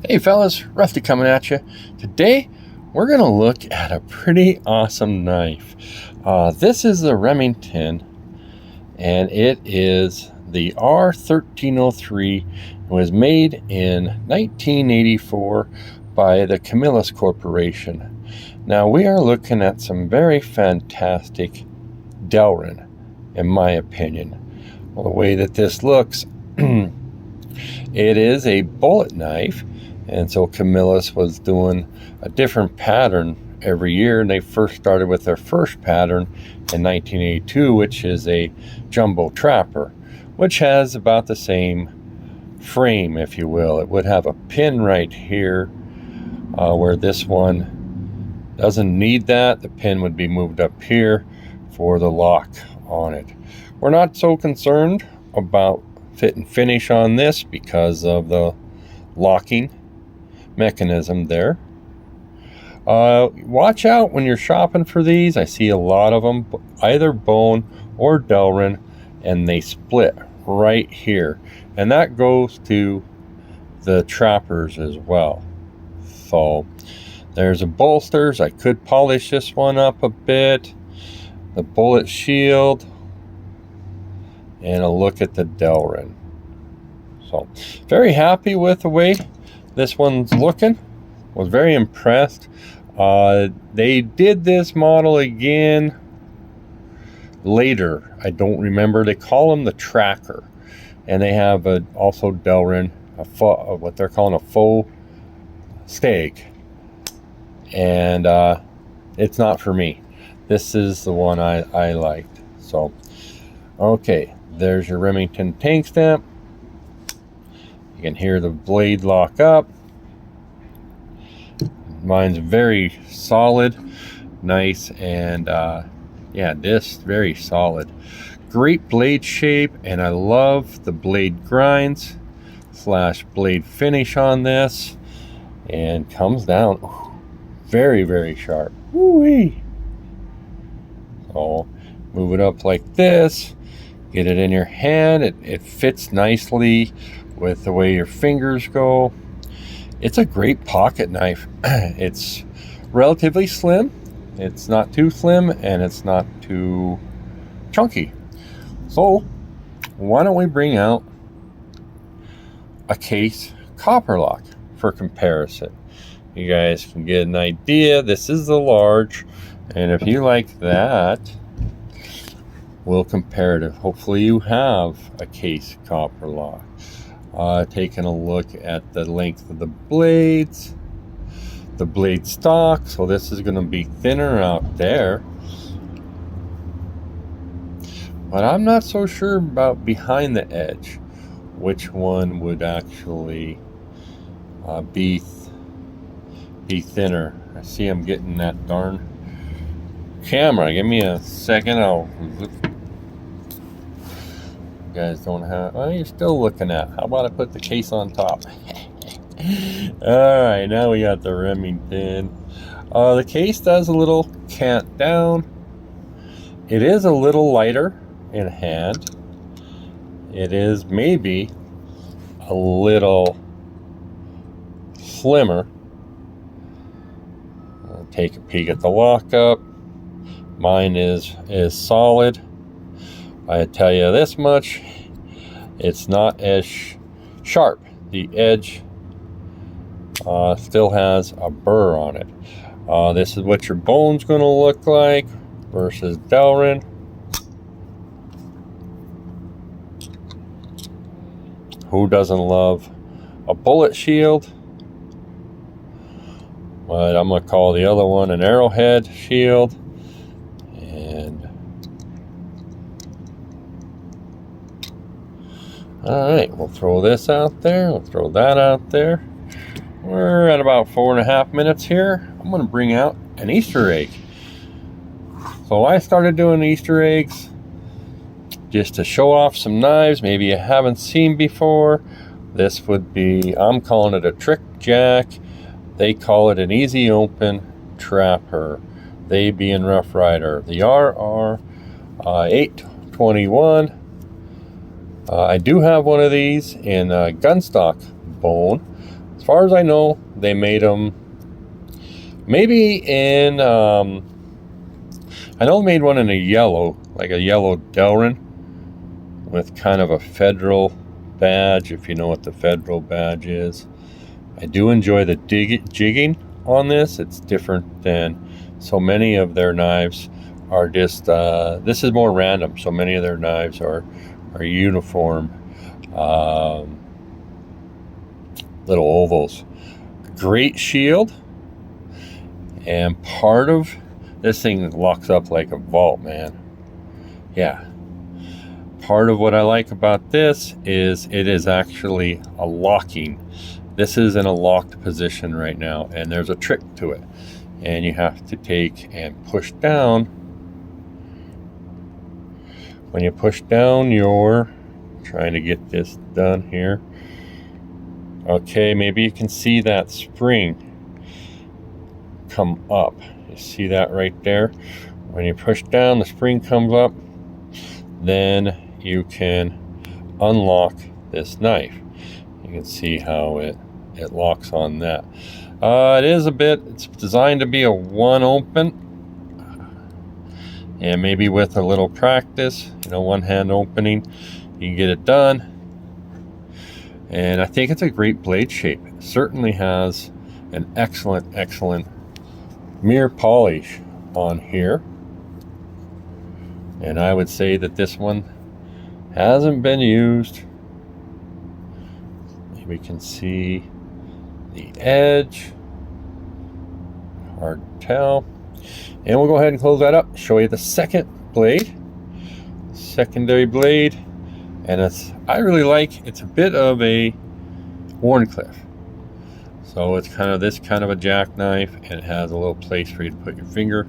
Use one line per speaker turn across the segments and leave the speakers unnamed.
Hey fellas, Rusty coming at you. Today we're going to look at a pretty awesome knife. This is the Remington, and it is the R1303. It was made in 1984 by the Camillus Corporation. Now we are looking at some very fantastic Delrin, in my opinion. Well, the way that this looks, it is a bullet knife. And so Camillus was doing a different pattern every year. And they first started with their first pattern in 1982, which is a jumbo trapper, which has about the same frame, if you will. It would have a pin right here, where this one doesn't need that. The pin would be moved up here for the lock on it. We're not so concerned about fit and finish on this because of the locking mechanism there. Watch out when you're shopping for these. I see a lot of them, either bone or Delrin, and they split right here, and that goes to the trappers as well. So there's a bolsters. I could polish this one up a bit, the bullet shield, and a look at the Delrin. So very happy with the way this one's looking. Was very impressed. They did this model again later. I don't remember. They call them the Tracker, and they have also Delrin, what they're calling a faux stag, and it's not for me. This is the one I liked. So okay, there's your Remington tank stamp. You can hear the blade lock up. Mine's very solid, nice, and yeah, this very solid. Great blade shape, and I love the blade grinds / blade finish on this, and comes down very, very sharp. Woo-wee. So move it up like this, get it in your hand. It fits nicely with the way your fingers go. It's a great pocket knife. It's relatively slim. It's not too slim, and it's not too chunky. So why don't we bring out a case copper lock for comparison? You guys can get an idea. This is the large, and if you like that, we'll compare it. Hopefully you have a case copper lock. Taking a look at the length of the blades, the blade stock. So this is going to be thinner out there, but I'm not so sure about behind the edge, which one would actually be thinner. I see I'm getting that darn camera. Give me a second. You guys don't have, well, you're still looking at, how about I put the case on top? Alright, now we got the Remington. The case does a little cant down. It is a little lighter in hand. It is maybe a little slimmer. Take a peek at the lockup. Mine is solid. I tell you this much, it's not as sharp. The edge still has a burr on it. This is what your bone's going to look like versus Delrin. Who doesn't love a bullet shield? But I'm going to call the other one an arrowhead shield. Alright, we'll throw this out there. We'll throw that out there. We're at about 4.5 minutes here. I'm going to bring out an Easter egg. So I started doing Easter eggs just to show off some knives maybe you haven't seen before. This would be, I'm calling it a trick jack. They call it an easy open trapper. They being Rough Rider. The R1303. I do have one of these in gunstock bone, As far as I know, they made them maybe in, I know they made one in a yellow, like a yellow Delrin with kind of a federal badge, if you know what the federal badge is. I do enjoy the jigging on this. It's different than so many of their knives are just, this is more random. So many of their knives are uniform, little ovals. Great shield, and part of this thing locks up like a vault, man. Yeah. Part of what I like about this is it is actually a locking. This is in a locked position right now, and there's a trick to it. And you have to take and push down. When you push down your, trying to get this done here. Okay, maybe you can see that spring come up. You see that right there? When you push down, the spring comes up. Then you can unlock this knife. You can see how it locks on that. It is a bit, it's designed to be a one open, and maybe with a little practice, you know, one hand opening, you can get it done. And I think it's a great blade shape. It certainly has an excellent mirror polish on here, and I would say that this one hasn't been used. We can see the edge, hard to tell. And we'll go ahead and close that up, show you the second blade, secondary blade. And I really like, it's a bit of a Warncliffe. So it's kind of this kind of a jackknife, and it has a little place for you to put your finger.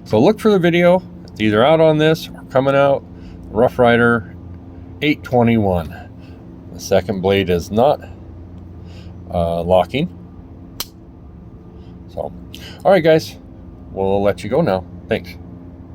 So look for the video. It's either out on this or coming out. Rough Rider 821. The second blade is not locking. So, all right, guys, we'll let you go now. Thanks.